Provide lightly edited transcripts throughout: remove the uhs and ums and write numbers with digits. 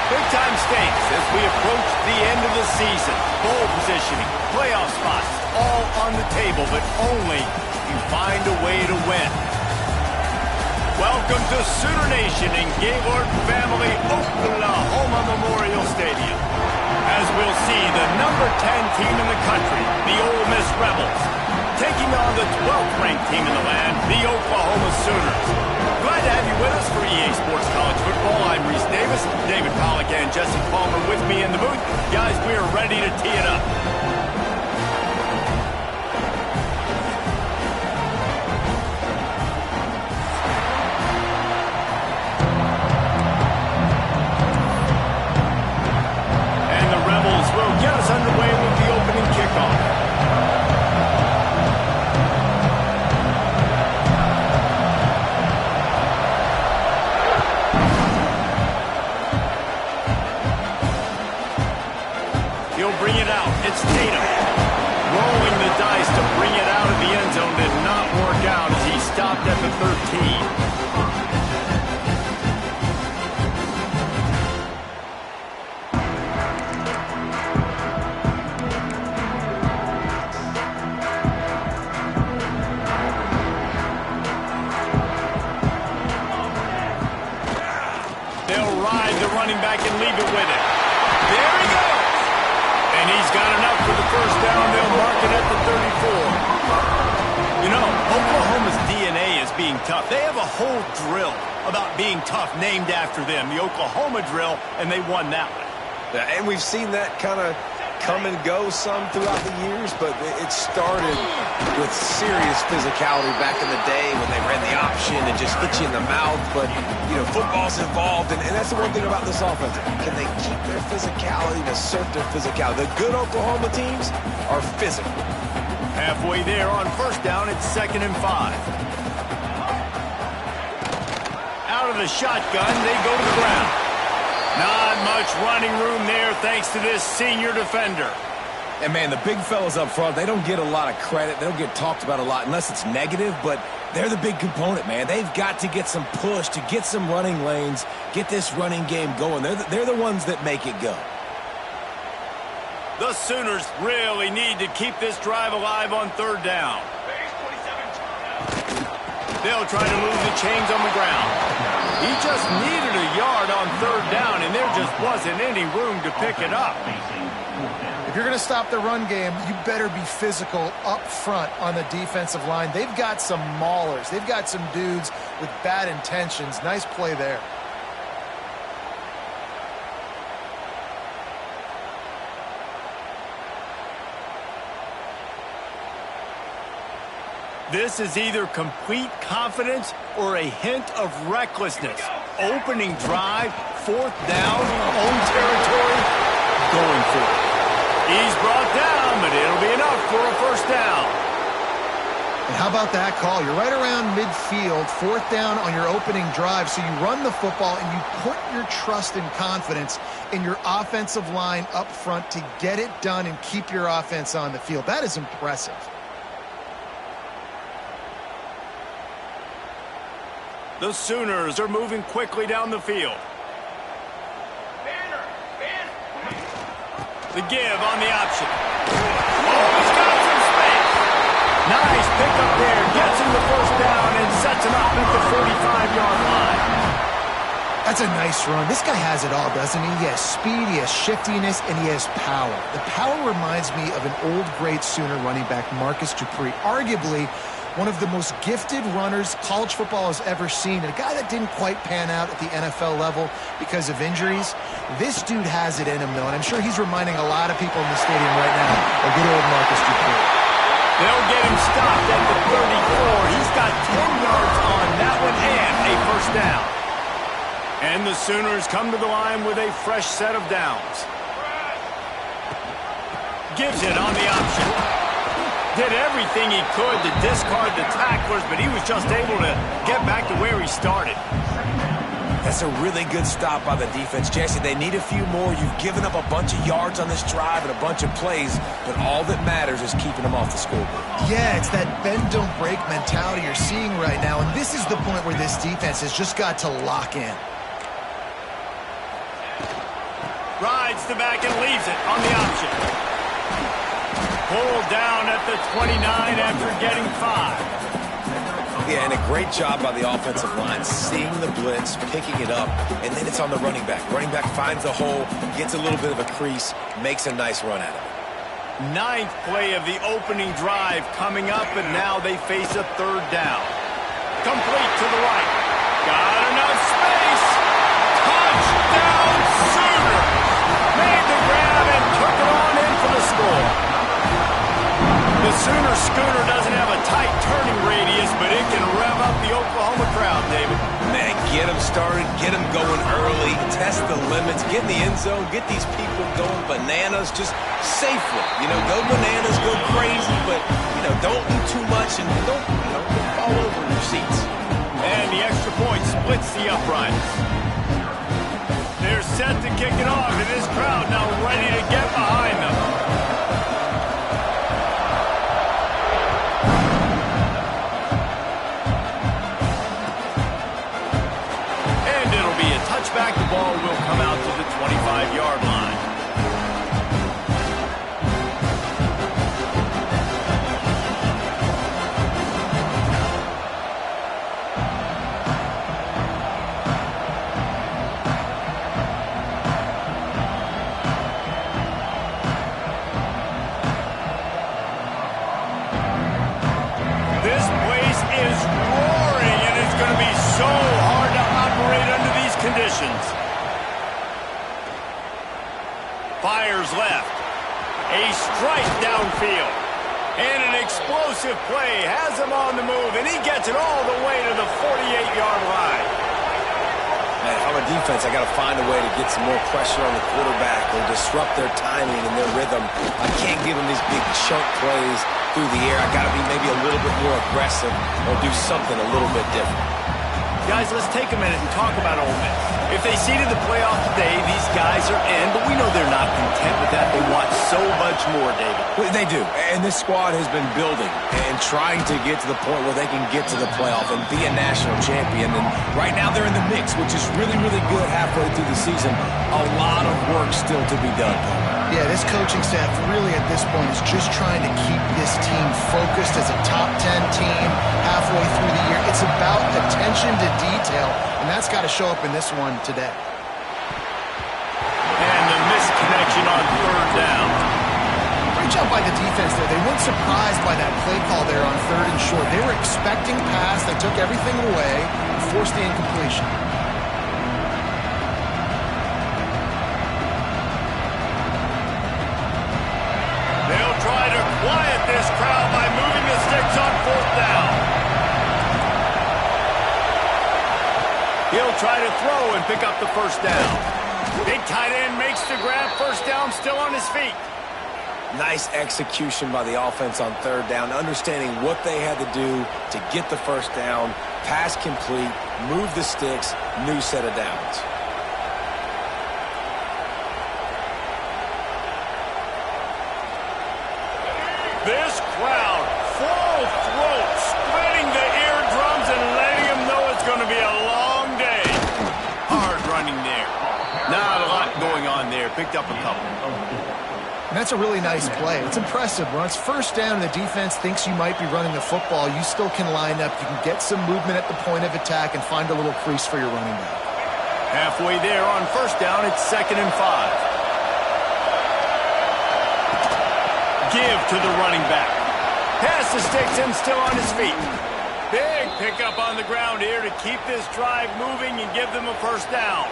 Big-time stakes as we approach the end of the season. Bowl positioning, playoff spots, all on the table, but only if you find a way to win. Welcome to Sooner Nation in Gaylord Family Oklahoma Memorial Stadium. As we'll see the number 10 team in the country, the Ole Miss Rebels, taking on the 12th ranked team in the land, the Oklahoma Sooners. Glad to have you with us for EA Sports College Football. I'm Reese Davis, David Pollack and Jesse Palmer with me in the booth. Guys, we are ready to tee it up. And the Rebels will get us underway with the opening kickoff. Bring it out. It's Tatum. Rolling the dice to bring it out of the end zone did not work out as he stopped at the 13. They'll ride the running back and leave it with it. There he goes. And he's got enough for the first down. They'll mark it at the 34. You know, Oklahoma's DNA is being tough. They have a whole drill about being tough named after them, the Oklahoma drill, and they won that one. Yeah, and we've seen that kind of come and go some throughout the years, but it started with serious physicality back in the day when they ran the option and just hit you in the mouth. But, you know, football's involved, and that's the one thing about this offense. Can they keep their physicality and assert their physicality? The good Oklahoma teams are physical. Halfway there on first down, it's 2nd and 5. Out of the shotgun, they go to the ground. Not much running room there thanks to this senior defender. And, man, the big fellas up front, they don't get a lot of credit. They don't get talked about a lot unless it's negative, but they're the big component, man. They've got to get some push, to get some running lanes, get this running game going. They're the ones that make it go. The Sooners really need to keep this drive alive on 3rd down. They'll try to move the chains on the ground. He just needed a yard on 3rd down, and there just wasn't any room to pick it up. If you're going to stop the run game, you better be physical up front on the defensive line. They've got some maulers. They've got some dudes with bad intentions. Nice play there. This is either complete confidence or a hint of recklessness. Opening drive, 4th down, own territory, going for it. He's brought down, but it'll be enough for a first down. And how about that call? You're right around midfield, 4th down on your opening drive, so you run the football and you put your trust and confidence in your offensive line up front to get it done and keep your offense on the field. That is impressive. The Sooners are moving quickly down the field. The give on the option. Oh, he's got some space. Nice pickup there. Gets him the first down and sets him up at the 45-yard line. That's a nice run. This guy has it all, doesn't he? He has speed, he has shiftiness, and he has power. The power reminds me of an old great Sooner running back, Marcus Dupree. Arguably one of the most gifted runners college football has ever seen, and a guy that didn't quite pan out at the NFL level because of injuries. This dude has it in him, though, and I'm sure he's reminding a lot of people in the stadium right now of good old Marcus Dupree. They'll get him stopped at the 34. He's got 10 yards on that one and a first down. And the Sooners come to the line with a fresh set of downs. Gives it on the option. Did everything he could to discard the tacklers, but he was just able to get back to where he started. That's a really good stop by the defense, Jesse. They need a few more. You've given up a bunch of yards on this drive and a bunch of plays, but all that matters is keeping them off the scoreboard. Yeah, it's that bend-don't-break mentality you're seeing right now, and this is the point where this defense has just got to lock in. Rides the back and leaves it on the option. Pulled down at the 29 after getting 5. Yeah, and a great job by the offensive line, seeing the blitz, picking it up, and then it's on the running back. Running back finds the hole, gets a little bit of a crease, makes a nice run at it. 9th play of the opening drive coming up, and now they face a 3rd down. Complete to the right. Got enough space. Touchdown Sooners! Made the grab and took it on in for the score. The Sooner Schooner doesn't have a tight turning radius, but it can rev up the Oklahoma crowd, David. Man, get them started, get them going early, test the limits, get in the end zone, get these people going bananas, just safely. You know, go bananas, go crazy, but, you know, don't do too much and don't fall over in your seats. And the extra point splits the uprights. They're set to kick it off, and this crowd now ready to get behind them. And it'll be a touchback. The ball will come out to the 25-yard line. Fires left. A strike downfield. And an explosive play has him on the move, and he gets it all the way to the 48-yard line. Man, if I'm a defense, I got to find a way to get some more pressure on the quarterback or disrupt their timing and their rhythm. I can't give them these big chunk plays through the air. I got to be maybe a little bit more aggressive or do something a little bit different. Guys, let's take a minute and talk about Ole Miss. If they seeded the playoff today, these guys are in, but we know they're not content with that. They want so much more, David. Well, they do, and this squad has been building and trying to get to the point where they can get to the playoff and be a national champion. And right now they're in the mix, which is really, really good halfway through the season. A lot of work still to be done. Yeah, this coaching staff really at this point is just trying to keep this team focused as a top 10 team halfway through the year. It's about attention to detail, and that's got to show up in this one today. And the misconnection on 3rd down. Great job by the defense there. They weren't surprised by that play call there on 3rd and short. They were expecting pass. They took everything away and forced the incompletion. They'll try to quiet this crowd by moving the sticks on 4th down. He'll try to throw and pick up the 1st down. Big tight end makes the grab. 1st down, still on his feet. Nice execution by the offense on 3rd down, understanding what they had to do to get the 1st down, pass complete, move the sticks, new set of downs. This crowd, full throat, spreading the eardrums and letting them know it's going to be a long day. Hard running there. Not a lot going on there. Picked up a couple. And that's a really nice play. It's impressive. When it's 1st down and the defense thinks you might be running the football, you still can line up. You can get some movement at the point of attack and find a little crease for your running back. Halfway there on 1st down, it's 2nd and 5. Give to the running back. Pass the sticks and still on his feet. Big pickup on the ground here to keep this drive moving and give them a 1st down.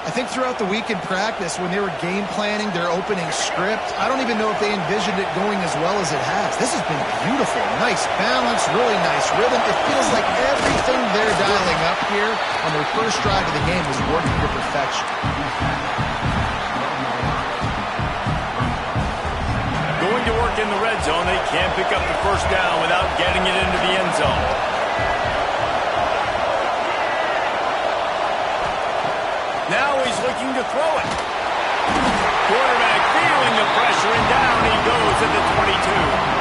I think throughout the week in practice, when they were game planning their opening script, I don't even know if they envisioned it going as well as it has. This has been beautiful. Nice balance, really nice rhythm. It feels like everything they're dialing up here on their first drive of the game is working to perfection. Going to work in the red zone. They can't pick up the 1st down without getting it into the end zone. Now he's looking to throw it. Quarterback feeling the pressure, and down he goes at the 22.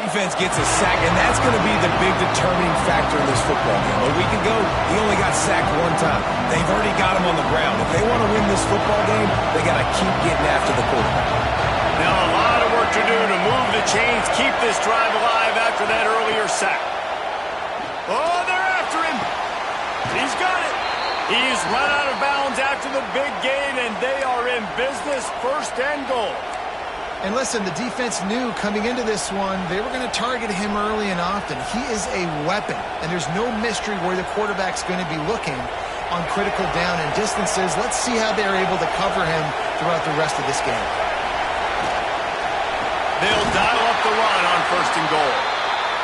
Defense gets a sack, and that's going to be the big determining factor in this football game. A week ago, he only got sacked one time. They've already got him on the ground. If they want to win this football game, they got to keep getting after the quarterback. Now a lot of work to do to move the chains, keep this drive alive after that earlier sack. Oh, they're after him. He's got it. He's run out of bounds after the big gain, and they are in business, first and goal. And listen, the defense knew coming into this one, they were going to target him early and often. He is a weapon, and there's no mystery where the quarterback's going to be looking on critical down and distances. Let's see how they're able to cover him throughout the rest of this game. They'll dial up the run on first and goal.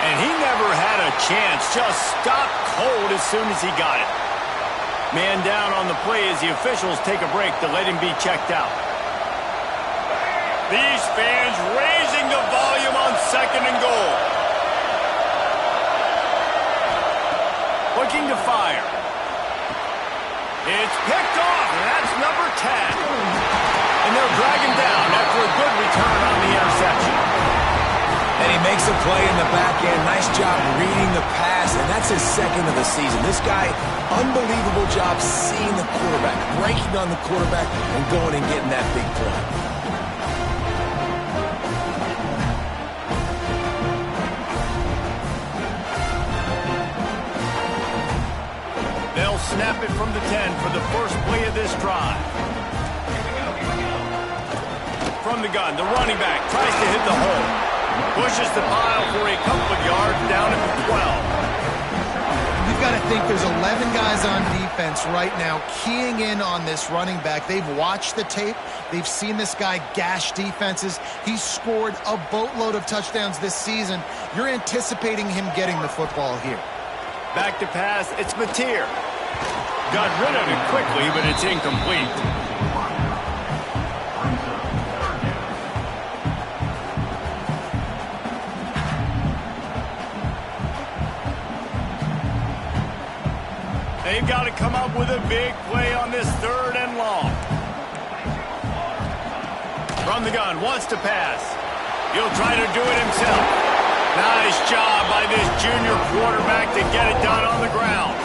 And he never had a chance, just stopped cold as soon as he got it. Man down on the play as the officials take a break to let him be checked out. These fans raising the volume on second and goal. Looking to fire. It's picked off, and that's number 10. And they'll drag him down after a good return on the interception. And he makes a play in the back end. Nice job reading the pass, and that's his second of the season. This guy, unbelievable job seeing the quarterback, breaking on the quarterback, and going and getting that big play. They'll snap it from the 10 for the first play of this drive. From the gun, the running back tries to hit the hole. Pushes the pile for a couple of yards down at the 12. You've got to think there's 11 guys on defense right now keying in on this running back. They've watched the tape. They've seen this guy gash defenses. He's scored a boatload of touchdowns this season. You're anticipating him getting the football here. Back to pass, it's Mateer. Got rid of it quickly, but it's incomplete. They've got to come up with a big play on this third and long. From the gun, wants to pass. He'll try to do it himself. Nice job by this junior quarterback to get it done on the ground.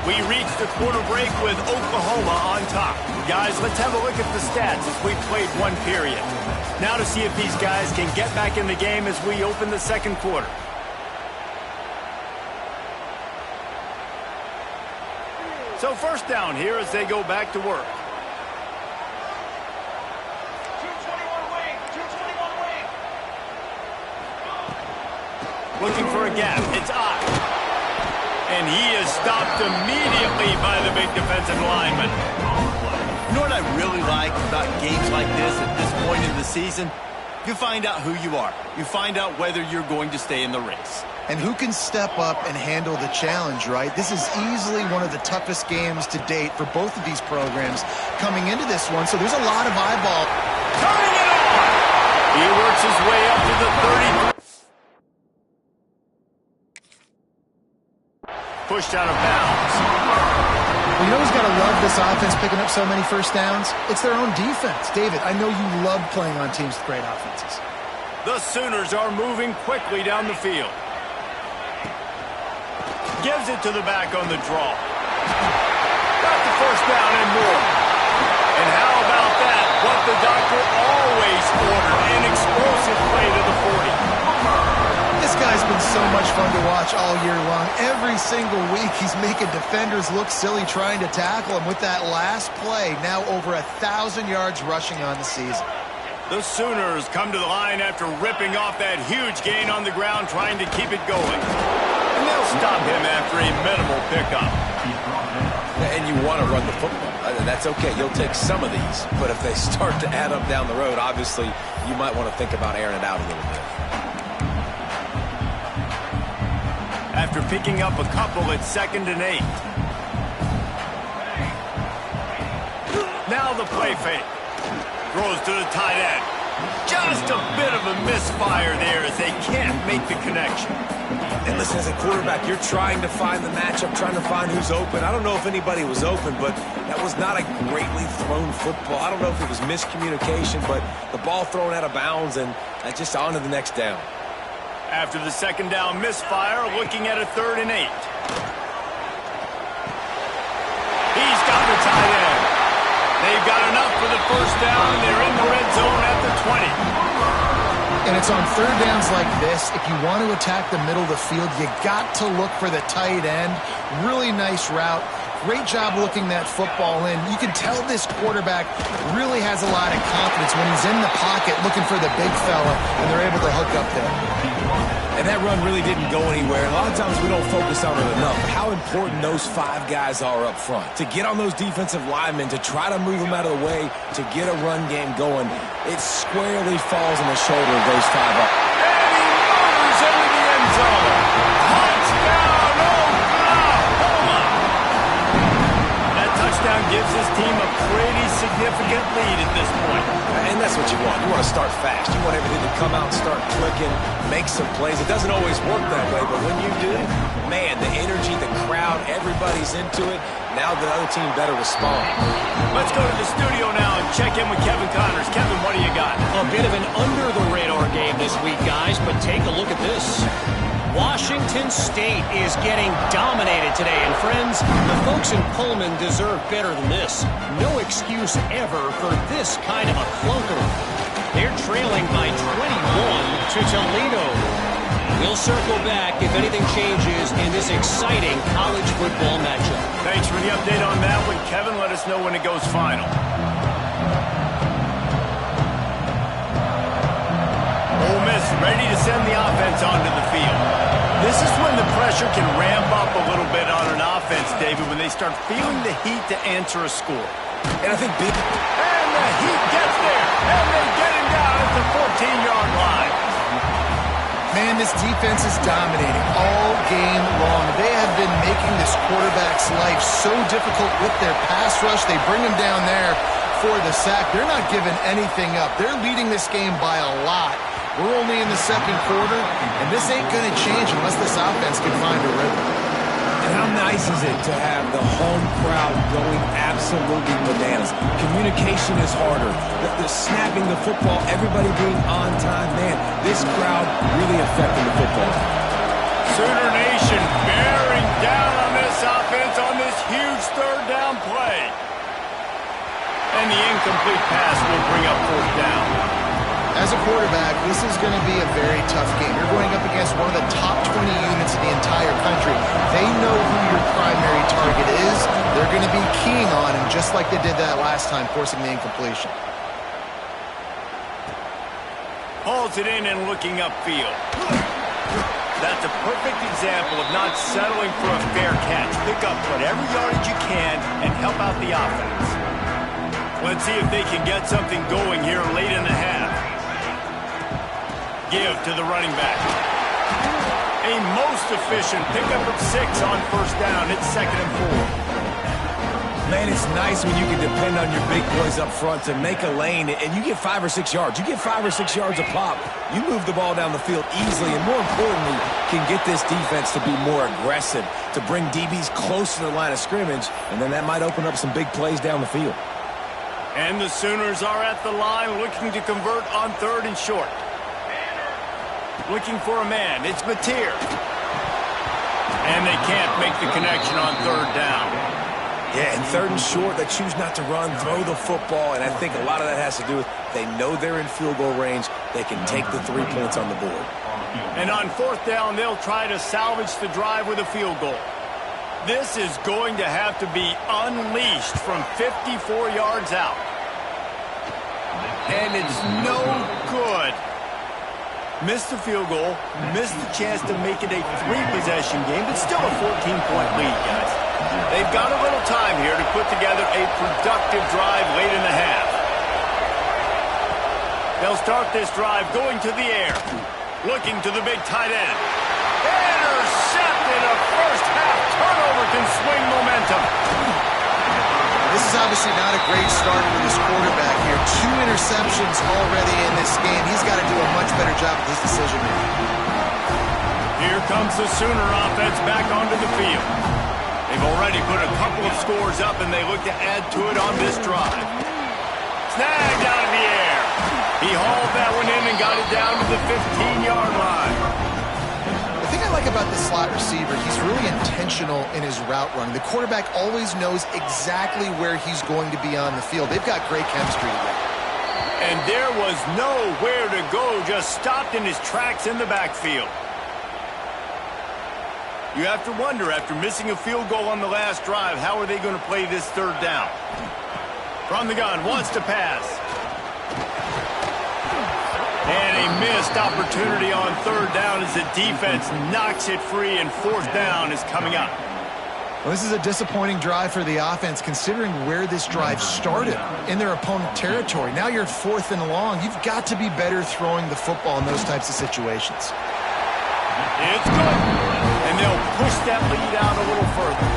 We reached the quarter break with Oklahoma on top. Guys, let's have a look at the stats as we played one period. Now to see if these guys can get back in the game as we open the second quarter. So first down here as they go back to work. 221 wing, 221 wing. Looking for a gap. It's Ott. And he is stopped immediately by the big defensive lineman. You know what I really like about games like this at this point in the season? You find out who you are. You find out whether you're going to stay in the race. And who can step up and handle the challenge, right? This is easily one of the toughest games to date for both of these programs coming into this one, so there's a lot of eyeball. Turning it on! He works his way up to the 33. Pushed out of bounds. Well, you know who's got to love this offense picking up so many first downs? It's their own defense. David, I know you love playing on teams with great offenses. The Sooners are moving quickly down the field. Gives it to the back on the draw. Got the first down and more. And how about that? What the doctor always ordered, an explosive play to the 40. This guy's been so much fun to watch all year long. Every single week he's making defenders look silly trying to tackle him with that last play. Now over 1,000 yards rushing on the season. The Sooners come to the line after ripping off that huge gain on the ground, trying to keep it going. And they'll stop him after a minimal pickup. And you want to run the football. That's okay. You'll take some of these. But if they start to add up down the road, obviously you might want to think about airing it out a little bit. After picking up a couple, it's 2nd and 8. Now the play fake. Throws to the tight end. Just a bit of a misfire there as they can't make the connection. And listen, as a quarterback, you're trying to find the matchup, trying to find who's open. I don't know if anybody was open, but that was not a greatly thrown football. I don't know if it was miscommunication, but the ball thrown out of bounds and just on to the next down. After the second down misfire, looking at a 3rd and 8. He's got the tight end. They've got enough for the first down, and they're in the red zone at the 20. And it's on 3rd downs like this. If you want to attack the middle of the field, you got to look for the tight end. Really nice route. Great job looking that football in. You can tell this quarterback really has a lot of confidence when he's in the pocket looking for the big fella, and they're able to hook up there. And that run really didn't go anywhere. A lot of times we don't focus on it enough. How important those 5 guys are up front. To get on those defensive linemen, to try to move them out of the way, to get a run game going, it squarely falls on the shoulder of those 5 up. And he murders into the end zone. Touchdown, Oklahoma! That touchdown gives his team a pretty significant lead at this point. And that's what you want. You want to start fast. You want everything to come out and start clicking, make some plays. It doesn't always work that way, but when you do, man, the energy, the crowd, everybody's into it. Now the other team better respond. Let's go to the studio now and check in with Kevin Connors. Kevin, what do you got? A bit of an under-the-radar game this week, guys, but take a look at this. Washington State is getting dominated today, and friends, the folks in Pullman deserve better than this. No excuse ever for this kind of a clunker. They're trailing by 21 to Toledo. We'll circle back if anything changes in this exciting college football matchup. Thanks for the update on that one, Kevin. Let us know when it goes final. Ole Miss ready to send the offense onto the field. This is when the pressure can ramp up a little bit on an offense, David, when they start feeling the heat to answer a score. And I think big... And the heat gets there, and they get him down at the 14-yard line. Man, this defense is dominating all game long. They have been making this quarterback's life so difficult with their pass rush. They bring him down there for the sack. They're not giving anything up. They're leading this game by a lot. We're only in the second quarter, and this ain't going to change unless this offense can find a rhythm. And how nice is it to have the home crowd going absolutely bananas? Communication is harder. The snapping the football, everybody being on time. Man, this crowd really affecting the football. Sooner Nation bearing down on this offense on this huge 3rd down play. And the incomplete pass will bring up 4th down. As a quarterback, this is going to be a very tough game. You're going up against one of the top 20 units in the entire country. They know who your primary target is. They're going to be keying on him, just like they did that last time, forcing the incompletion. Hauls it in and looking upfield. That's a perfect example of not settling for a fair catch. Pick up whatever yardage you can and help out the offense. Let's see if they can get something going here late in the half. Give to the running back. A most efficient pickup of 6 on 1st down. It's 2nd and 4. Man, it's nice when you can depend on your big boys up front to make a lane, and you get 5 or 6 yards. You get 5 or 6 yards a pop. You move the ball down the field easily, and more importantly, can get this defense to be more aggressive, to bring DBs close to the line of scrimmage, and then that might open up some big plays down the field. And the Sooners are at the line looking to convert on 3rd and short. Looking for a man. It's Mateer. And they can't make the connection on 3rd down. Yeah, and 3rd and short, they choose not to run, throw the football, and I think a lot of that has to do with they know they're in field goal range. They can take the 3 points on the board. And on 4th down, they'll try to salvage the drive with a field goal. This is going to have to be unleashed from 54 yards out. And it's no good. Missed the field goal, missed the chance to make it a 3-possession game, but still a 14-point lead, guys. They've got a little time here to put together a productive drive late in the half. They'll start this drive going to the air, looking to the big tight end. Intercepted. A first-half turnover can swing momentum. This is obviously not a great start for this quarterback here. 2 interceptions already in this game. He's got to do a much better job with his decision making. Here Here comes the Sooner offense back onto the field. They've already put a couple of scores up, and they look to add to it on this drive. Snagged out of the air. He hauled that one in and got it down to the 15-yard line. The thing I like about the slot receiver, he's really intentional in his route running. The quarterback always knows exactly where he's going to be on the field. They've got great chemistry together. And there was nowhere to go, just stopped in his tracks in the backfield. You have to wonder, after missing a field goal on the last drive, how are they going to play this third down? From the gun, wants to pass. And a missed opportunity on third down as the defense knocks it free, and fourth down is coming up. Well, this is a disappointing drive for the offense, considering where this drive started in their opponent territory. Now you're 4th and long. You've got to be better throwing the football in those types of situations. It's good. And they'll push that lead out a little further.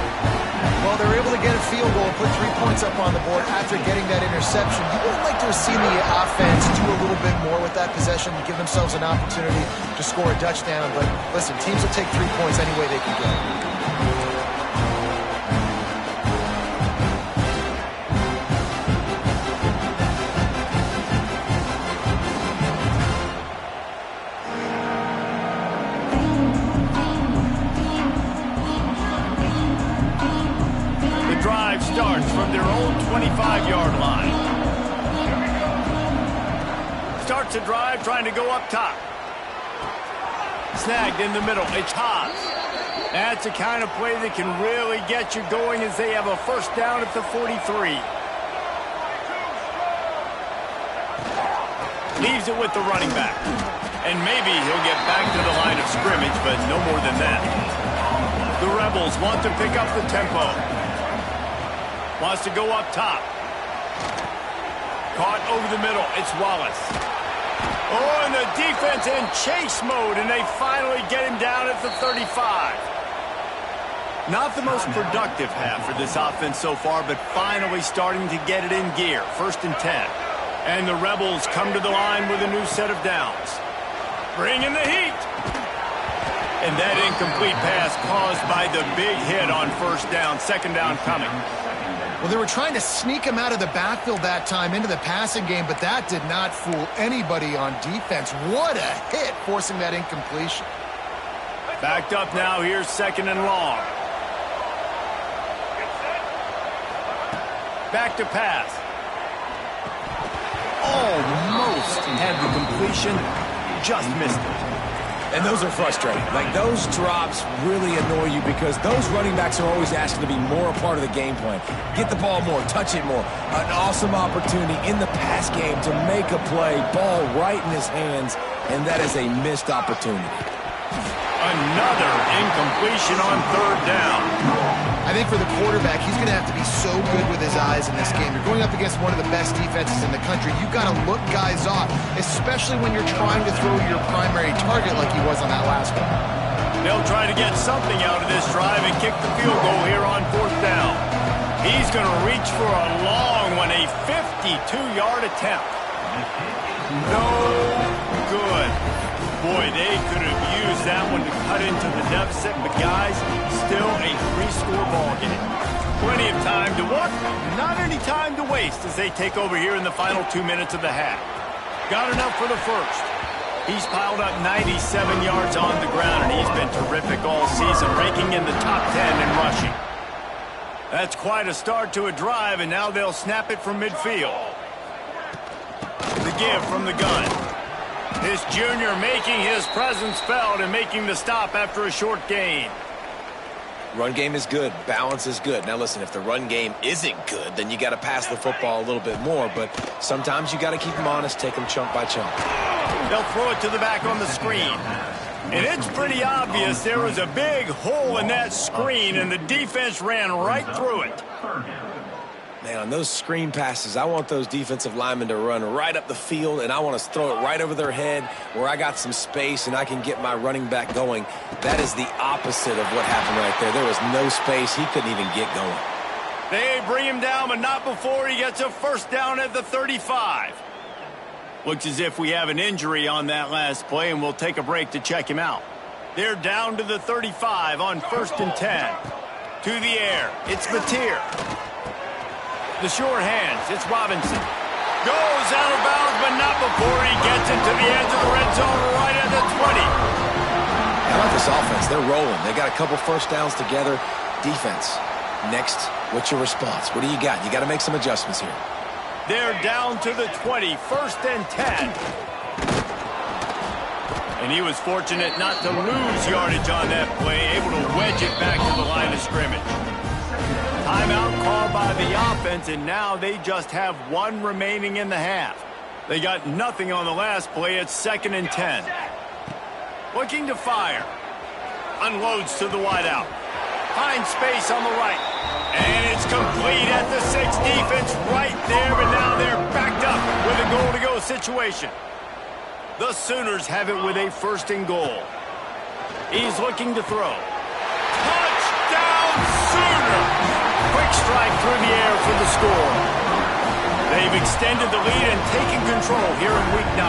Well, they're able to get a field goal and put 3 points up on the board after getting that interception. You would like to have seen the offense do a little bit more with that possession to give themselves an opportunity to score a touchdown. But listen, teams will take 3 points any way they can get. Starts from their own 25-yard line. Starts a drive trying to go up top. Snagged in the middle. It's Hobbs. That's the kind of play that can really get you going as they have a first down at the 43. Leaves it with the running back. And maybe he'll get back to the line of scrimmage, but no more than that. The Rebels want to pick up the tempo. Wants to go up top. Caught over the middle. It's Wallace. Oh, and the defense in chase mode, and they finally get him down at the 35. Not the most productive half for this offense so far, but finally starting to get it in gear. 1st and 10. And the Rebels come to the line with a new set of downs. Bring in the heat. And that incomplete pass caused by the big hit on first down. 2nd down coming. Well, they were trying to sneak him out of the backfield that time into the passing game, but that did not fool anybody on defense. What a hit, forcing that incompletion. Backed up now. Here's 2nd and long. Back to pass. Almost had the completion. Just missed it. And those are frustrating. Like, those drops really annoy you because those running backs are always asking to be more a part of the game plan. Get the ball more, touch it more. An awesome opportunity in the pass game to make a play, ball right in his hands, and that is a missed opportunity. Another incompletion on third down. I think for the quarterback, he's going to have to be so good with his eyes in this game. You're going up against one of the best defenses in the country. You've got to look guys off, especially when you're trying to throw your primary target like he was on that last one. They'll try to get something out of this drive and kick the field goal here on 4th down. He's going to reach for a long one, a 52-yard attempt. No good. Boy, they could have used that one to cut into the deficit, but guys, still a 3-score ball game. Plenty of time to work, not any time to waste as they take over here in the final 2 minutes of the half. Got enough for the first. He's piled up 97 yards on the ground, and he's been terrific all season, ranking in the top 10 in rushing. That's quite a start to a drive, and now they'll snap it from midfield. The give from the gun. This junior making his presence felt and making the stop after a short gain. Run game is good. Balance is good. Now, listen, if the run game isn't good, then you got to pass the football a little bit more. But sometimes you got to keep them honest, take them chunk by chunk. They'll throw it to the back on the screen. And it's pretty obvious there was a big hole in that screen, and the defense ran right through it. Man, on those screen passes, I want those defensive linemen to run right up the field, and I want to throw it right over their head where I got some space and I can get my running back going. That is the opposite of what happened right there. There was no space. He couldn't even get going. They bring him down, but not before he gets a first down at the 35. Looks as if we have an injury on that last play, and we'll take a break to check him out. They're down to the 35 on 1st and 10. To the air, it's Mateer. The short hands, it's Robinson. Goes out of bounds, but not before he gets it to the edge of the red zone right at the 20. How about this offense? They're rolling. They got a couple first downs together. Defense, next, what's your response? What do you got? You got to make some adjustments here. They're down to the 20, 1st and 10. And he was fortunate not to lose yardage on that play, able to wedge it back to the line of scrimmage. Timeout called by the offense, and now they just have one remaining in the half. They got nothing on the last play. It's 2nd and 10. Looking to fire. Unloads to the wideout. Finds space on the right. And it's complete at the 6. Defense right there, but now they're backed up with a goal-to-go situation. The Sooners have it with a 1st and goal. He's looking to throw. Touchdown Sooners! Quick strike through the air for the score. They've extended the lead and taken control here in Week 9.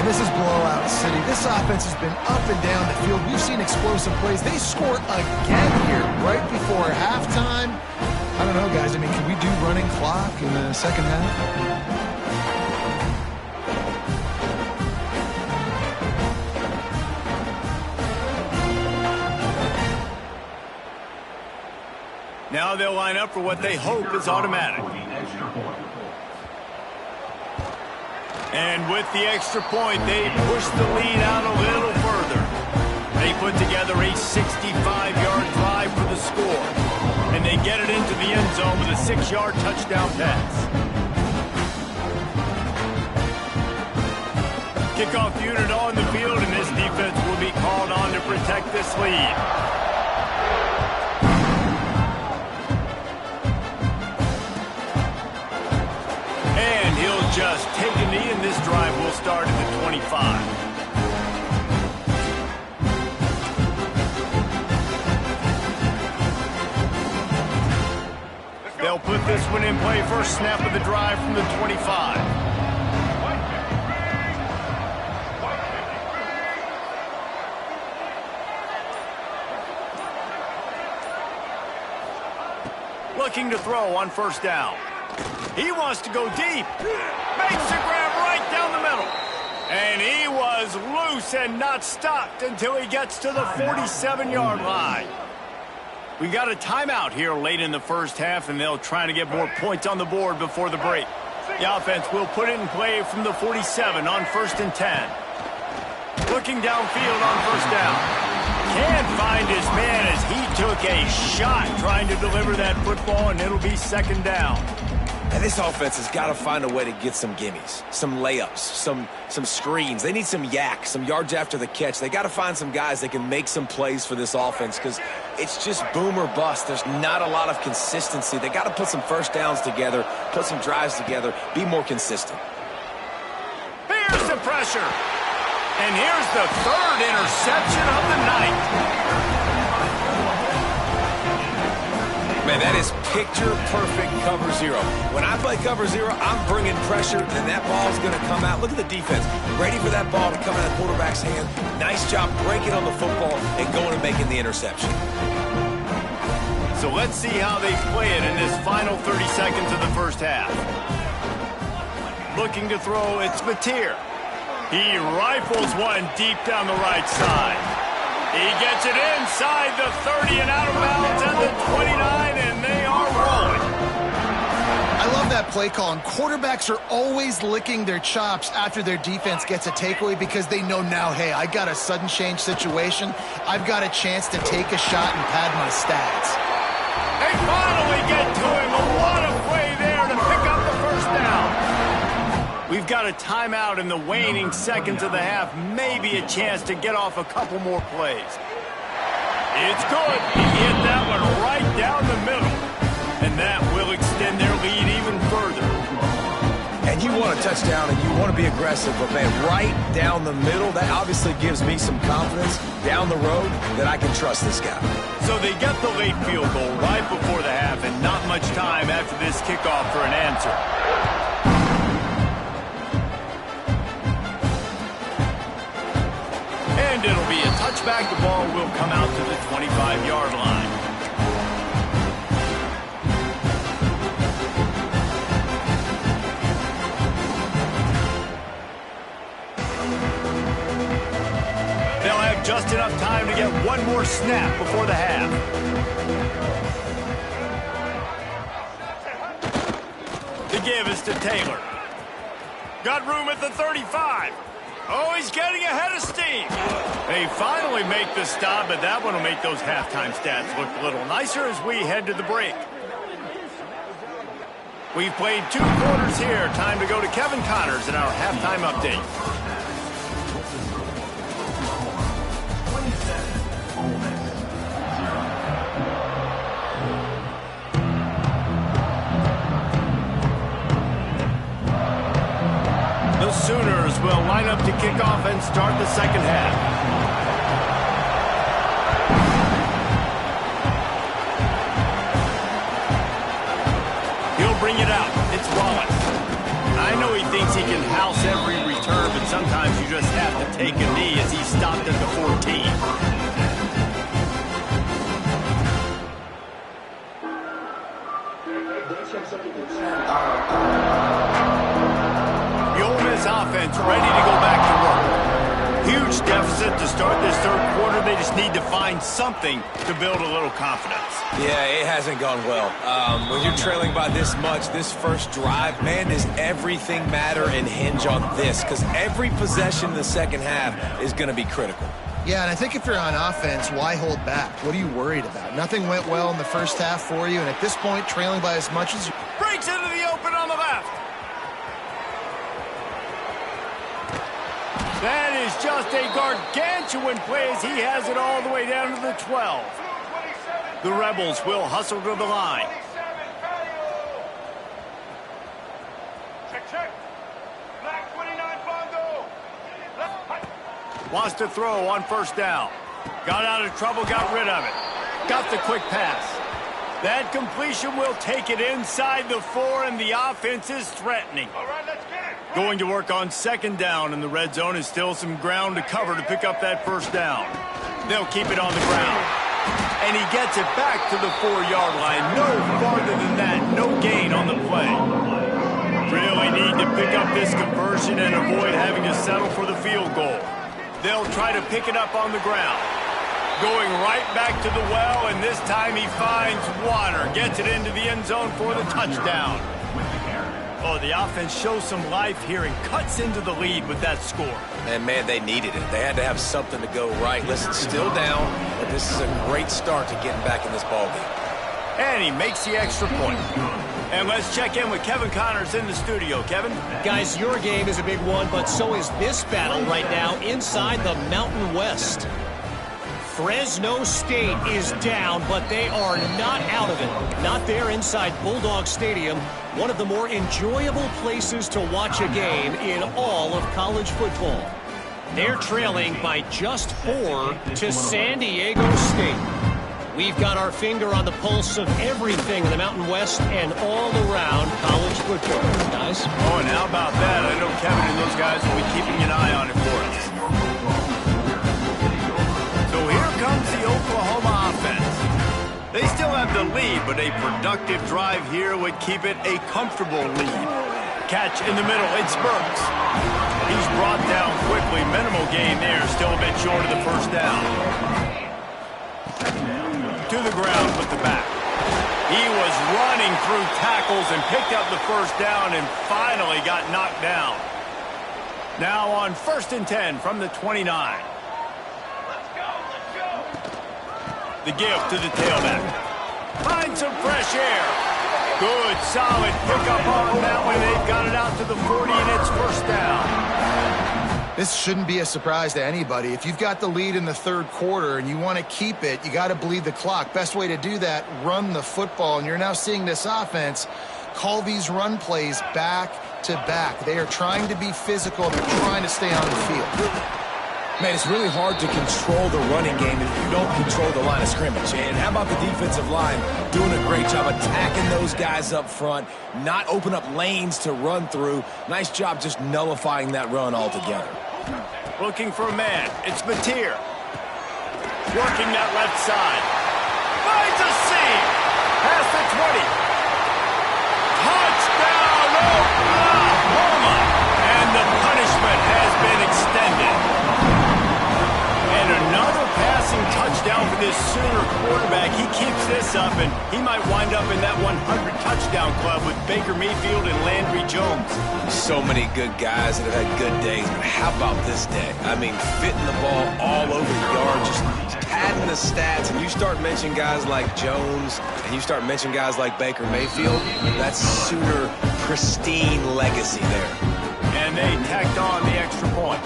And this is blowout city. This offense has been up and down the field. We've seen explosive plays. They score again here right before halftime. I don't know, guys. I mean, can we do running clock in the second half? Now they'll line up for what they hope is automatic. And with the extra point, they push the lead out a little further. They put together a 65-yard drive for the score. And they get it into the end zone with a 6-yard touchdown pass. Kickoff unit on the field, and this defense will be called on to protect this lead. Just take a knee, and this drive will start at the 25. They'll put this one in play. First snap of the drive from the 25. Looking to throw on 1st down. He wants to go deep. Makes a grab right down the middle. And he was loose and not stopped until he gets to the 47-yard line. We got a timeout here late in the first half, and they'll try to get more points on the board before the break. The offense will put it in play from the 47 on 1st and 10. Looking downfield on 1st down. Can't find his man as he took a shot trying to deliver that football, and it'll be 2nd down. And this offense has got to find a way to get some gimmies, some layups, some screens. They need some yak, some yards after the catch. They got to find some guys that can make some plays for this offense because it's just boom or bust. There's not a lot of consistency. They got to put some first downs together, put some drives together, be more consistent. Here's the pressure. And here's the 3rd interception of the night. Man, that is picture-perfect cover 0. When I play cover 0, I'm bringing pressure, and that ball's going to come out. Look at the defense. Ready for that ball to come out of the quarterback's hand. Nice job breaking on the football and going and making the interception. So let's see how they play it in this final 30 seconds of the first half. Looking to throw, it's Mateer. He rifles one deep down the right side. He gets it inside the 30 and out of bounds at the 29, and they are rolling. I love that play call, and quarterbacks are always licking their chops after their defense gets a takeaway because they know now, hey, I got a sudden change situation. I've got a chance to take a shot and pad my stats. They finally get to him. What a play there to pick up the 1st down. We've got a timeout in the waning seconds of the half. Maybe a chance to get off a couple more plays. It's good. He hit that one right down the middle. And that will extend their lead even further. And you want a touchdown and you want to be aggressive, but man, right down the middle, that obviously gives me some confidence down the road that I can trust this guy. So they get the late field goal right before the half and not much time after this kickoff for an answer. And it'll be a touchback. The ball will come out to the 25-yard line. They'll have just enough time to get one more snap before the half. The give is to Taylor. Got room at the 35. Oh, he's getting ahead of steam. They finally make the stop, but that one will make those halftime stats look a little nicer as we head to the break. We've played 2 quarters here. Time to go to Kevin Connors in our halftime update. The Sooners will line up to kick off and start the second half. He'll bring it out. It's Wallace. I know he thinks he can house every return, but sometimes you just have to take a knee as he stopped at the 14. Offense ready to go back to work. Huge deficit to start this third quarter. They just need to find something to build a little confidence. Yeah, it hasn't gone well. When you're trailing by this much, this first drive, man, does everything matter and hinge on this? Because every possession in the second half is going to be critical. Yeah, and I think if you're on offense, why hold back? What are you worried about? Nothing went well in the first half for you, and at this point, trailing by as much as you... Breaks into the open on the left. That is just a gargantuan play as he has it all the way down to the 12. The Rebels will hustle to the line. Check. Black 29 Bongo. Wants to throw on first down. Got out of trouble, got rid of it. Got the quick pass. That completion will take it inside the 4, and the offense is threatening. All right, let's get it. Going to work on second down, and the red zone is still some ground to cover to pick up that first down. They'll keep it on the ground. And he gets it back to the 4-yard line. No farther than that. No gain on the play. Really need to pick up this conversion and avoid having to settle for the field goal. They'll try to pick it up on the ground. Going right back to the well, and this time he finds water. Gets it into the end zone for the touchdown. Oh, the offense shows some life here and cuts into the lead with that score. And, man, they needed it. They had to have something to go right. Listen, still down, but this is a great start to getting back in this ballgame. And he makes the extra point. And let's check in with Kevin Connors in the studio. Kevin? Guys, your game is a big one, but so is this battle right now inside the Mountain West. Fresno State is down, but they are not out of it. Not there inside Bulldog Stadium, one of the more enjoyable places to watch a game in all of college football. They're trailing by just 4 to San Diego State. We've got our finger on the pulse of everything in the Mountain West and all around college football, guys. Oh, and how about that? I know Kevin and those guys will be keeping an eye on it for us. So here comes the Oklahoma offense. They still have the lead, but a productive drive here would keep it a comfortable lead. Catch in the middle, it's Burks. He's brought down quickly. Minimal gain there, still a bit short of the first down. To the ground with the back. He was running through tackles and picked up the first down and finally got knocked down. Now on 1st and 10 from the 29. Let's go. The give to the tailback. Find some fresh air. Good, solid pickup on that one. They've got it out to the 40, and it's first down. This shouldn't be a surprise to anybody. If you've got the lead in the third quarter and you want to keep it, you got to bleed the clock. Best way to do that, run the football. And you're now seeing this offense call these run plays back to back. They are trying to be physical. They're trying to stay on the field. Man, it's really hard to control the running game if you don't control the line of scrimmage. And how about the defensive line doing a great job attacking those guys up front, not open up lanes to run through. Nice job just nullifying that run altogether. Looking for a man. It's Mateer. Working that left side. Finds a seam. Past the 20. Touchdown, Oklahoma! And the punishment has been extended. And another passing touchdown for this Sooner quarterback. He keeps this up, and he might wind up in that 100 touchdown club with Baker Mayfield and Landry Jones. So many good guys that have had good days, but how about this day? I mean, fitting the ball all over the yard, just padding the stats, and you start mentioning guys like Jones, and you start mentioning guys like Baker Mayfield, that's Sooner pristine legacy there. And they tacked on the extra point.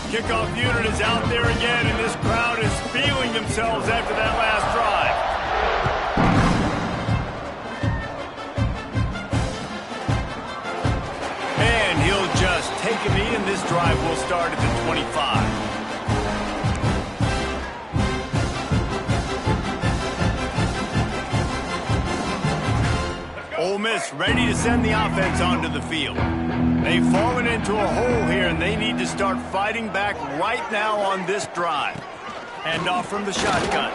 Kickoff unit is out there again, and this crowd is feeling themselves after that last drive. And he'll just take a knee, and this drive will start at the 25. Ole Miss ready to send the offense onto the field. They've fallen into a hole here, and they need to start fighting back right now on this drive. Hand off from the shotgun.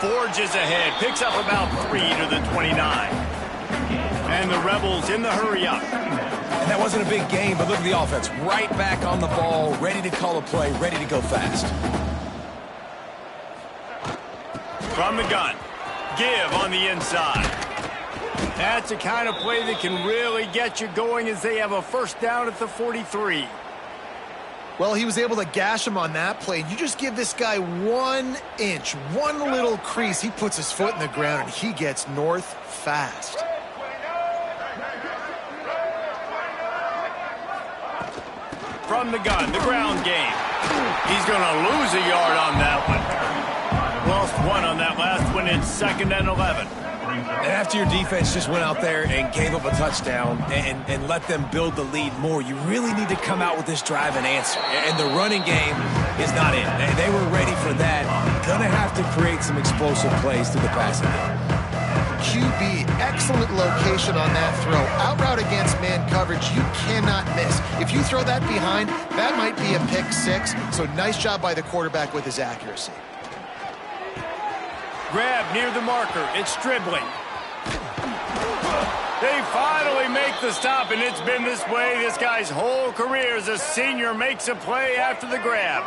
Forges ahead, picks up about 3 to the 29. And the Rebels in the hurry up. And that wasn't a big game, but look at the offense. Right back on the ball, ready to call a play, ready to go fast. From the gun. Give on the inside. That's the kind of play that can really get you going as they have a first down at the 43. Well, he was able to gash him on that play. You just give this guy 1 inch, one little crease. He puts his foot in the ground, and he gets north fast. From the gun, the ground game. He's going to lose a yard on that one. Lost 1 on that last one. It's 2nd and 11. And after your defense just went out there and gave up a touchdown and let them build the lead more, you really need to come out with this drive and answer. And the running game is not in. They were ready for that. Gonna have to create some explosive plays through the passing game. QB, excellent location on that throw. Out route against man coverage, you cannot miss. If you throw that behind, that might be a pick 6. So nice job by the quarterback with his accuracy. Grab near the marker. It's Stribling. They finally make the stop, and it's been this way this guy's whole career as a senior makes a play after the grab.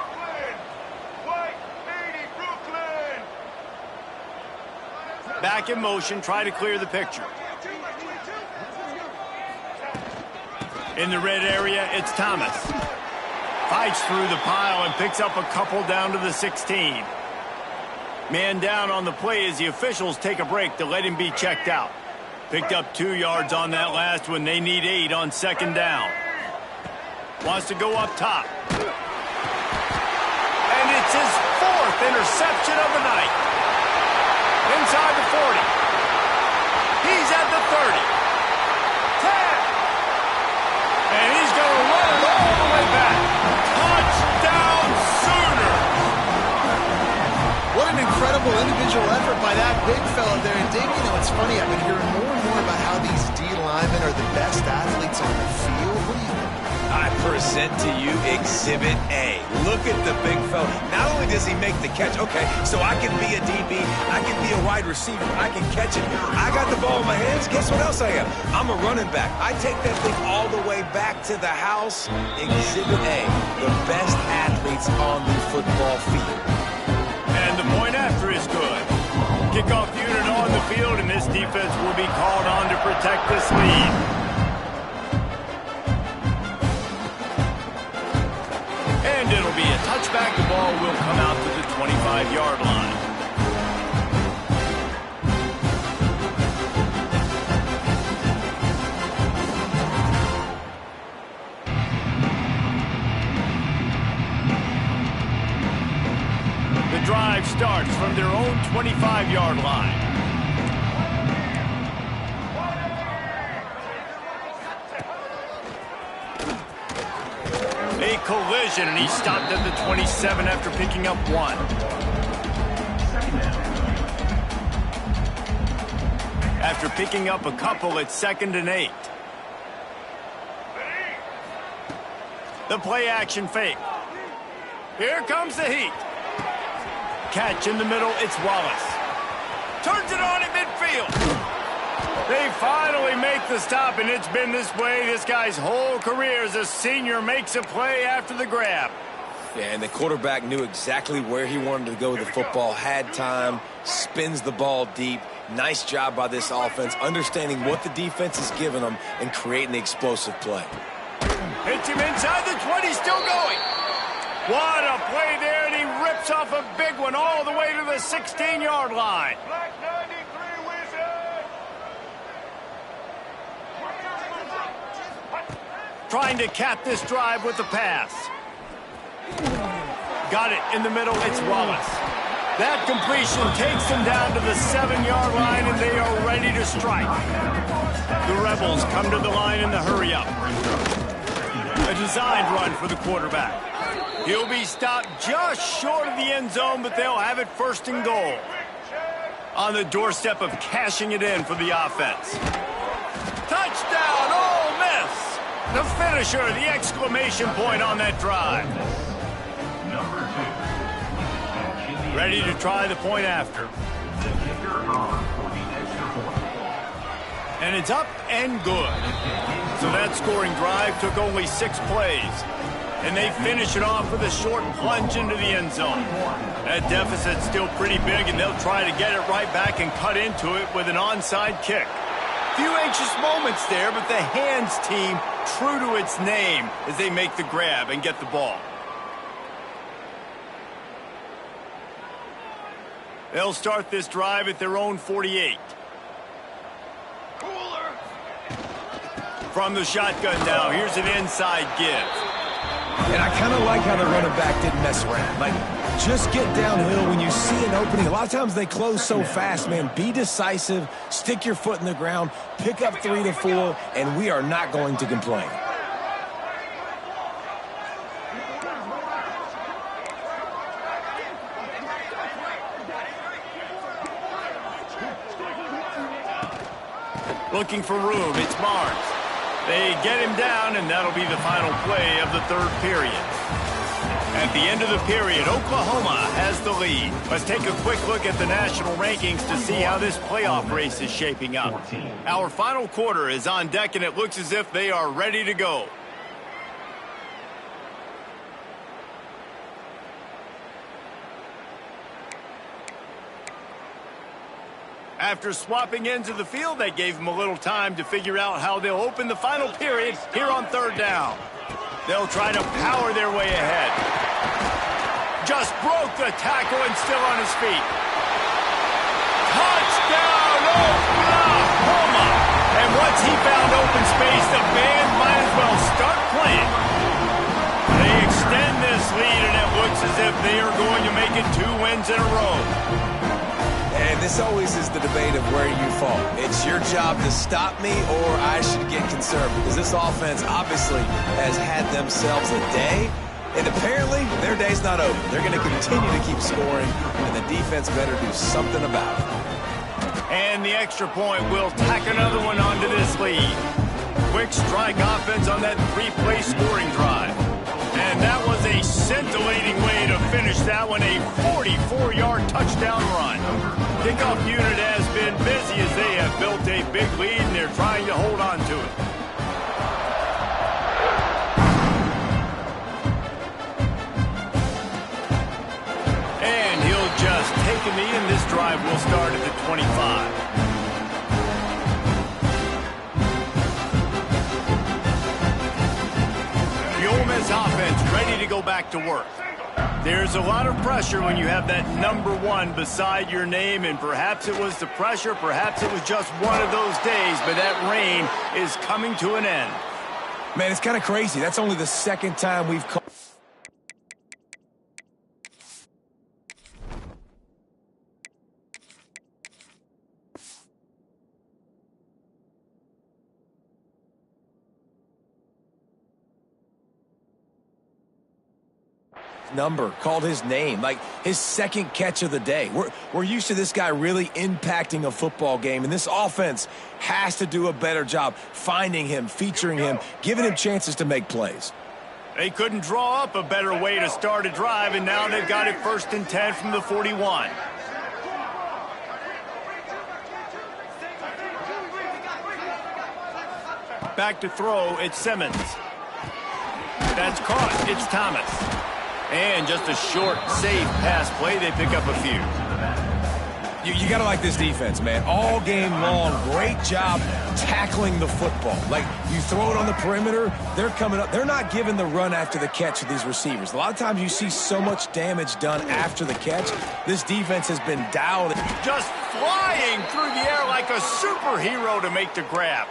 Back in motion, try to clear the picture. In the red area, it's Thomas. Fights through the pile and picks up a couple down to the 16. Man down on the play as the officials take a break to let him be checked out. Picked up 2 yards on that last one. They need 8 on 2nd down. Wants to go up top. And it's his 4th interception of the night. Inside the 40. He's at the 30. 10. And he's going to run it all the way back. Touchdown Sooner. What an incredible individual effort by that big fella there. And Dave, you know, it's funny, I've been hearing more and more about how these D linemen are the best athletes on the field. What do you think? I present to you Exhibit A. Look at the big fella. Not only does he make the catch, okay, so I can be a DB, I can be a wide receiver, I can catch it. I got the ball in my hands, guess what else I am? I'm a running back. I take that thing all the way back to the house. Exhibit A, the best athletes on the football field. And the point after is good. Kickoff unit on the field, and this defense will be called on to protect this lead. And it'll be a touchback. The ball will come out to the 25-yard line. The drive starts from their own 25-yard line. A collision, and he stopped at the 27 after picking up 1. After picking up a couple, it's 2nd and 8. The play-action fake. Here comes the heat. Catch in the middle, it's Wallace. Turns it on at midfield. They finally make the stop, and it's been this way this guy's whole career as a senior makes a play after the grab. Yeah, and the quarterback knew exactly where he wanted to go with the football, had time, spins the ball deep. Nice job by this offense, understanding what the defense is giving them and creating the explosive play. Hits him inside the 20, still going. What a play there, and he rips off a big one all the way to the 16-yard line. Black 93 Wizard. Trying to cap this drive with the pass. Got it in the middle, it's Wallace. That completion takes them down to the 7-yard line, and they are ready to strike. The Rebels come to the line in the hurry-up. A designed run for the quarterback. He'll be stopped just short of the end zone, but they'll have it first and goal. On the doorstep of cashing it in for the offense. Touchdown, Ole Miss! The finisher, the exclamation point on that drive. Ready to try the point after. And it's up and good. So that scoring drive took only 6 plays. And they finish it off with a short plunge into the end zone. That deficit's still pretty big, and they'll try to get it right back and cut into it with an onside kick. Few anxious moments there, but the hands team true to its name as they make the grab and get the ball. They'll start this drive at their own 48. Cooler. From the shotgun now, here's an inside give. And I kind of like how the running back didn't mess around. Like, just get downhill when you see an opening. A lot of times they close so fast, man. Be decisive, stick your foot in the ground, pick up 3 to 4, and we are not going to complain. Looking for room, it's Barnes. They get him down, and that'll be the final play of the third period. At the end of the period, Oklahoma has the lead. Let's take a quick look at the national rankings to see how this playoff race is shaping up. Our final quarter is on deck, and it looks as if they are ready to go. After swapping ends of the field, they gave them a little time to figure out how they'll open the final period here on third down. They'll try to power their way ahead. Just broke the tackle and still on his feet. Touchdown, Oklahoma! And once he found open space, the band might as well start playing. They extend this lead, and it looks as if they are going to make it 2 wins in a row. And this always is the debate of where you fall. It's your job to stop me, or I should get concerned, because this offense obviously has had themselves a day, and apparently their day's not over. They're going to continue to keep scoring, and the defense better do something about it. And the extra point will tack another one onto this lead. Quick strike offense on that 3-play scoring drive. And that was a scintillating way to finish that one, a 44-yard touchdown run. Kickoff unit has been busy as they have built a big lead, and they're trying to hold on to it. And he'll just take a knee, and this drive will start at the 25. Ole Miss offense ready to go back to work. There's a lot of pressure when you have that number 1 beside your name, and perhaps it was the pressure, perhaps it was just one of those days, but that reign is coming to an end. Man, it's kind of crazy. That's only the second time we've called. Number, called his name, like his second catch of the day. We're used to this guy really impacting a football game, and this offense has to do a better job finding him, featuring him, giving him chances to make plays. They couldn't draw up a better way to start a drive, and now they've got it 1st and 10 from the 41. Back to throw, it's Simmons. That's caught, it's Thomas. And just a short, safe pass play, they pick up a few. You got to like this defense, man. All game long, great job tackling the football. Like, you throw it on the perimeter, they're coming up. They're not giving the run after the catch with these receivers. A lot of times you see so much damage done after the catch. This defense has been dialed. Just flying through the air like a superhero to make the grab.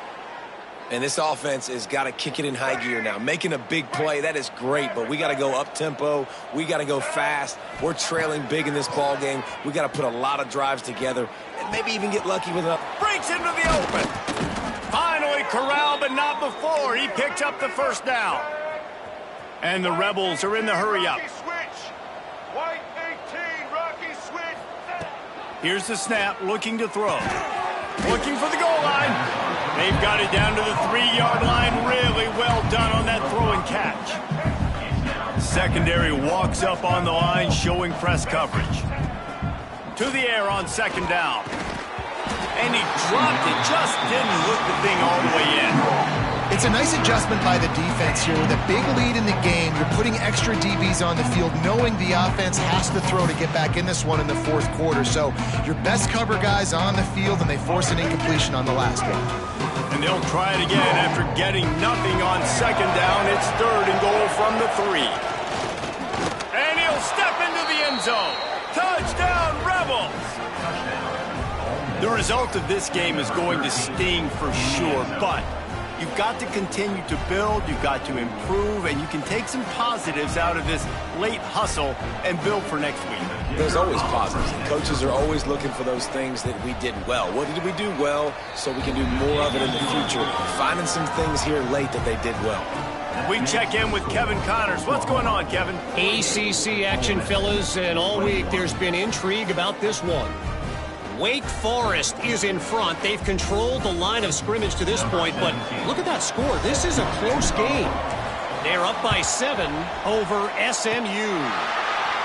And this offense has got to kick it in high gear now. Making a big play, that is great, but we got to go up-tempo. We got to go fast. We're trailing big in this ball game. We got to put a lot of drives together and maybe even get lucky with a... Breaks into the open. Finally corralled, but not before. He picked up the 1st down. And the Rebels are in the hurry-up. White 18, Rocky switch. Here's the snap, looking to throw. Looking for the goal line. They've got it down to the 3-yard line. Really well done on that throw and catch. Secondary walks up on the line, showing press coverage. To the air on 2nd down. And he dropped it, just didn't hook the thing all the way in. It's a nice adjustment by the defense here. With a big lead in the game, you're putting extra DBs on the field, knowing the offense has to throw to get back in this one in the 4th quarter. So your best cover guys on the field, and they force an incompletion on the last one. And they'll try it again after getting nothing on 2nd down. It's 3rd and goal from the 3. And he'll step into the end zone. Touchdown, Rebels! The result of this game is going to sting for sure, but you've got to continue to build, you've got to improve, and you can take some positives out of this late hustle and build for next week. There's always positives. And coaches are always looking for those things that we did well. What did we do well so we can do more of it in the future? Finding some things here late that they did well. We check in with Kevin Connors. What's going on, Kevin? ACC action, fellas, and all week there's been intrigue about this one. Wake Forest is in front. They've controlled the line of scrimmage to this point, but look at that score. This is a close game. They're up by 7 over SMU.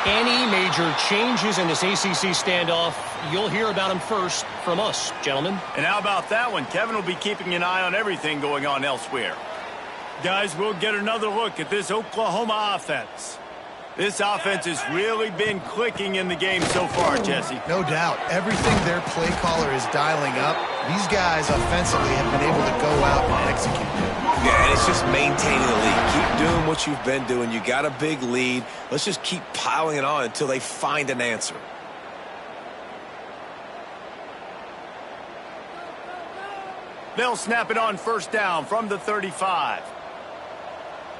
Any major changes in this ACC standoff, you'll hear about them first from us, gentlemen. And how about that one? Kevin will be keeping an eye on everything going on elsewhere. Guys, we'll get another look at this Oklahoma offense. This offense has really been clicking in the game so far, Jesse. No doubt. Everything their play caller is dialing up, these guys offensively have been able to go out and execute. Yeah, and it's just maintaining the lead. Keep doing what you've been doing. You got a big lead. Let's just keep piling it on until they find an answer. They'll snap it on 1st down from the 35.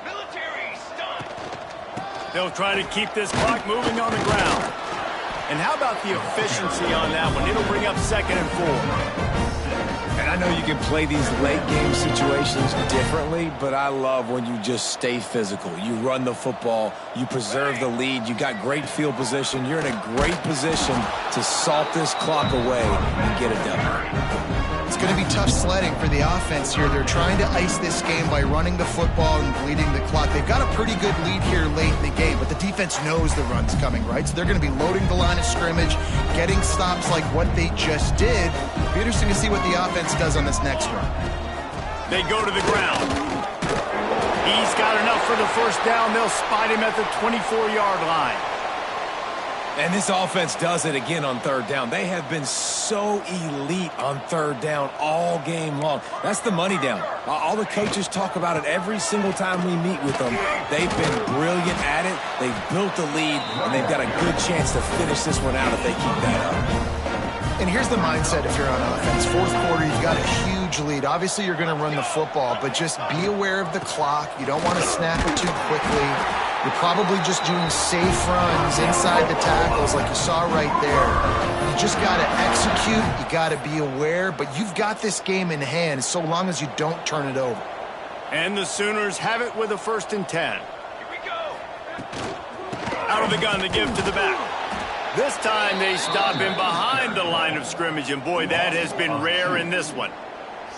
Military stunt. They'll try to keep this clock moving on the ground. And how about the efficiency on that one? It'll bring up 2nd and 4. And I know you can play these late game situations differently, but I love when you just stay physical. You run the football, you preserve the lead, you got great field position. You're in a great position to salt this clock away and get it done. It's going to be tough sledding for the offense here. They're trying to ice this game by running the football and bleeding the clock. They've got a pretty good lead here late in the game, but the defense knows the run's coming, right? So they're going to be loading the line of scrimmage, getting stops like what they just did. It'll be interesting to see what the offense does on this next run. They go to the ground. He's got enough for the 1st down. They'll spot him at the 24-yard line. And this offense does it again on 3rd down. They have been so elite on 3rd down all game long. That's the money down. All the coaches talk about it every single time we meet with them. They've been brilliant at it. They've built the lead, and they've got a good chance to finish this one out if they keep that up. And here's the mindset if you're on offense. 4th quarter, you've got a huge lead. Obviously, you're going to run the football, but just be aware of the clock. You don't want to snap it too quickly. You're probably just doing safe runs inside the tackles like you saw right there. You just got to execute. You got to be aware, but you've got this game in hand so long as you don't turn it over. And the Sooners have it with a 1st and 10. Here we go. Out of the gun, they give to the back. This time they stop him behind the line of scrimmage, and boy, that has been rare in this one.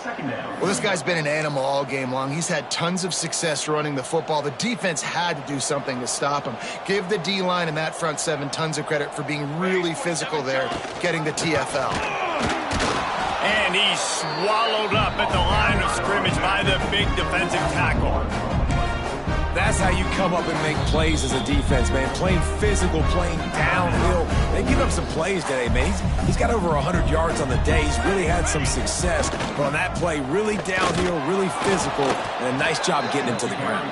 Well, this guy's been an animal all game long. He's had tons of success running the football. The defense had to do something to stop him. Give the D-line and that front seven tons of credit for being really physical there, getting the TFL. And he's swallowed up at the line of scrimmage by the big defensive tackle. That's how you come up and make plays as a defense, man. Playing physical, playing downhill. They give up some plays today, man. He's got over 100 yards on the day. He's really had some success. But on that play, really downhill, really physical, and a nice job getting him to the ground.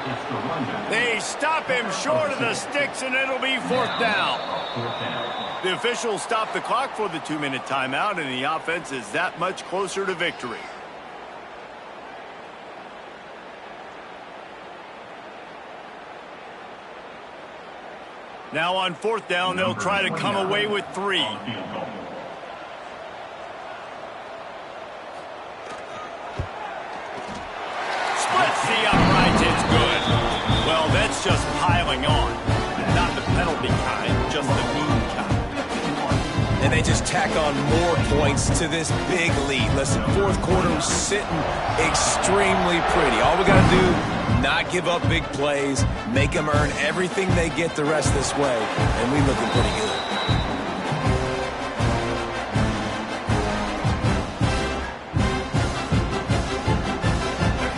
They stop him short of the sticks, and it'll be 4th down. The officials stop the clock for the 2-minute timeout, and the offense is that much closer to victory. Now on 4th down, they'll try to come away with 3. Splits the uprights, it's good. Well, that's just piling on. Not the penalty kind, just the mean kind. And they just tack on more points to this big lead. Listen, 4th quarter was sitting extremely pretty. All we got to do, not give up big plays, make them earn everything they get the rest of this way, and we looking pretty good.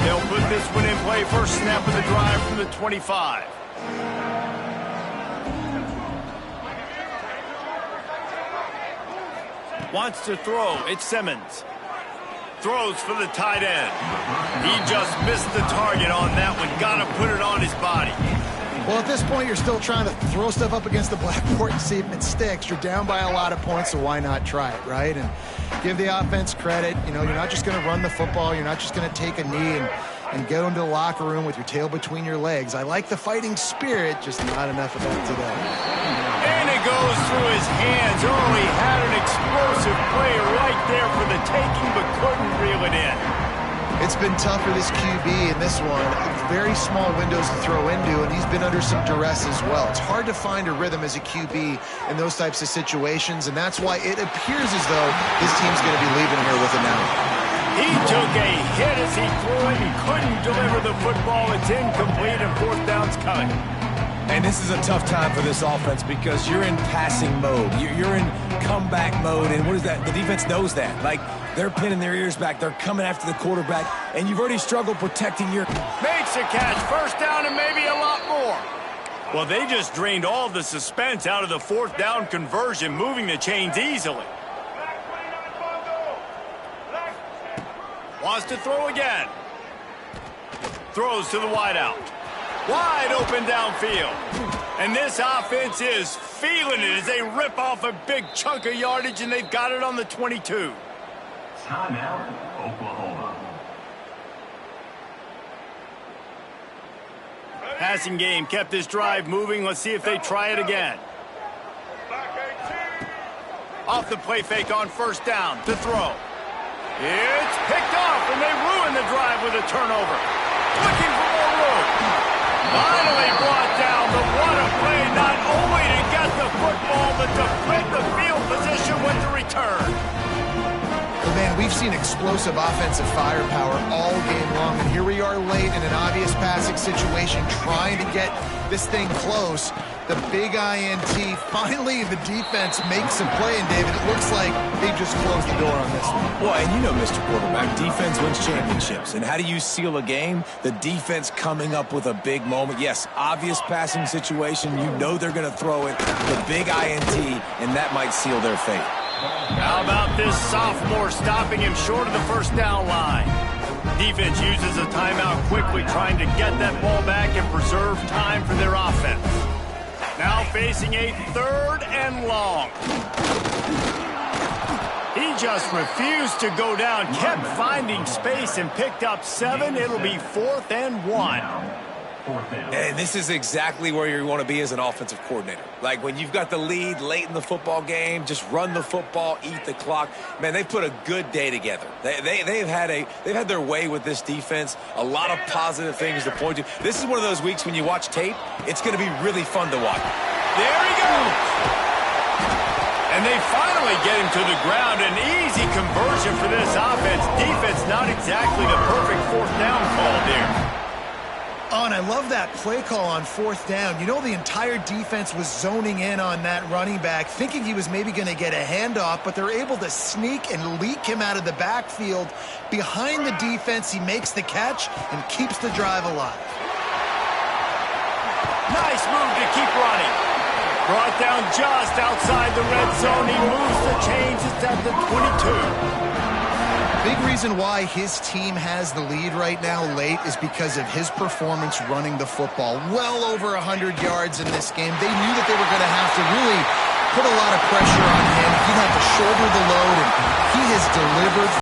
They'll put this one in play. First snap of the drive from the 25. Wants to throw. It's Simmons. Throws for the tight end. He just missed the target on that one. Got to put it on his body. Well, at this point, you're still trying to throw stuff up against the blackboard and see if it sticks. You're down by a lot of points, so why not try it, right? And give the offense credit. You know, you're not just going to run the football. You're not just going to take a knee and go into the locker room with your tail between your legs. I like the fighting spirit, just not enough of that today. And it goes through his hands. Oh, he had an explosive play right there for the taking, but couldn't reel it in. It's been tough for this QB in this one. Very small windows to throw into, and he's been under some duress as well. It's hard to find a rhythm as a QB in those types of situations, and that's why it appears as though this team's going to be leaving here with it now. He took a hit as he threw it and couldn't deliver the football. It's incomplete, and 4th down's coming. And this is a tough time for this offense because you're in passing mode. You're in comeback mode, and what is that? The defense knows that. Like, they're pinning their ears back. They're coming after the quarterback, and you've already struggled protecting your... Makes a catch. First down and maybe a lot more. Well, they just drained all the suspense out of the 4th down conversion, moving the chains easily. Wants to throw again. Throws to the wideout. Wide open downfield. And this offense is feeling it as they rip off a big chunk of yardage, and they've got it on the 22. Timeout, Oklahoma. Passing game kept this drive moving. Let's see if they try it again. Off the play fake on 1st down to throw. It's picked off, and they ruin the drive with a turnover. Looking for more room. Finally brought down, but what a play, not only to get the football, but to flip the field position with the return. Well, man, we've seen explosive offensive firepower all game long, and here we are late in an obvious passing situation trying to get this thing close. The big INT, finally the defense makes a play, and David, it looks like they just closed the door on this one. Well, and you know, Mr. Quarterback, defense wins championships. And how do you seal a game? The defense coming up with a big moment. Yes, obvious passing situation. You know they're going to throw it. The big INT, and that might seal their fate. How about this sophomore stopping him short of the 1st down line? Defense uses a timeout quickly, trying to get that ball back and preserve time for their offense. Now facing a 3rd and long. He just refused to go down, kept finding space, and picked up 7. It'll be 4th and 1. And this is exactly where you want to be as an offensive coordinator. Like when you've got the lead late in the football game, just run the football, eat the clock. Man, they've put a good day together. They've had their way with this defense. A lot of positive things to point to. This is one of those weeks when you watch tape, it's going to be really fun to watch. There he goes. And they finally finally get him to the ground. An easy conversion for this offense. Defense not exactly the perfect fourth down call there. Oh, and I love that play call on fourth down. You know, the entire defense was zoning in on that running back, thinking he was maybe going to get a handoff, but they're able to sneak and leak him out of the backfield. Behind the defense, he makes the catch and keeps the drive alive. Nice move to keep running. Brought down just outside the red zone. He moves the chains. It's at the 22. Big reason why his team has the lead right now late is because of his performance running the football. Well over 100 yards in this game. They knew that they were going to have to really put a lot of pressure on him. He'd have to shoulder the load, and he has delivered